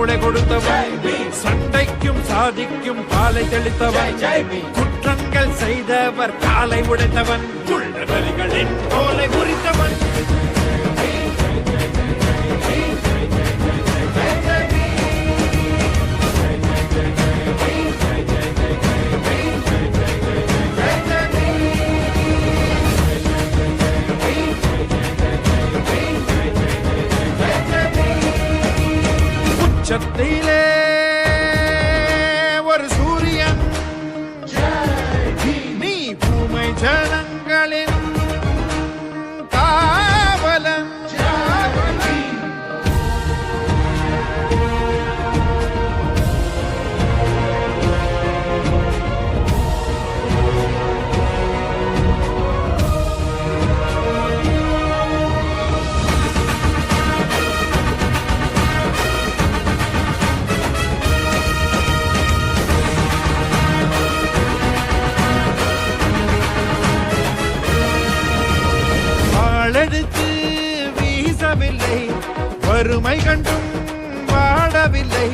மூளை கொடுத்தவன், சண்டைக்கும் சாதிக்கும் காலை தெளித்தவன், குற்றங்கள் செய்தவர் காலை உடைத்தவன், குள்ளவர்களின் தோலை குறித்தவன். உச்சத்திலே ஒரு சூரியன், நீ பூமை ஜனங்களின் காவலன். எடுத்து வீசவில்லை, வறுமை கண்டும் வாடவில்லை.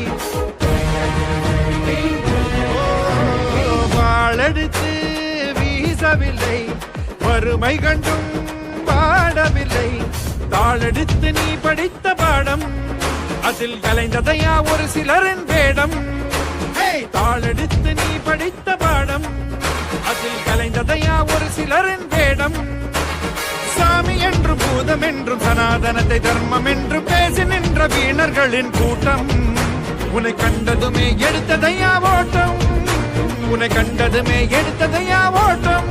வாழெடுத்து வீசவில்லை, வறுமை கண்டும் வாடவில்லை. தாளெடுத்து நீ படித்த பாடம், அதில் கலைந்ததையா ஒரு சிலரின் வேடம். தாளெடுத்து நீ படித்த பாடம், அதில் கலைந்ததையா ஒரு சிலரின் வேடம். சாமி என்றும் பூதம் என்றும் சனாதனத்தை தர்மம் என்று பேசி நின்ற வீணர்களின் கூட்டம். உன்னை கண்டதுமே எடுத்ததையா ஓட்டம், உன்னை கண்டதுமே எடுத்ததையா ஓட்டம்.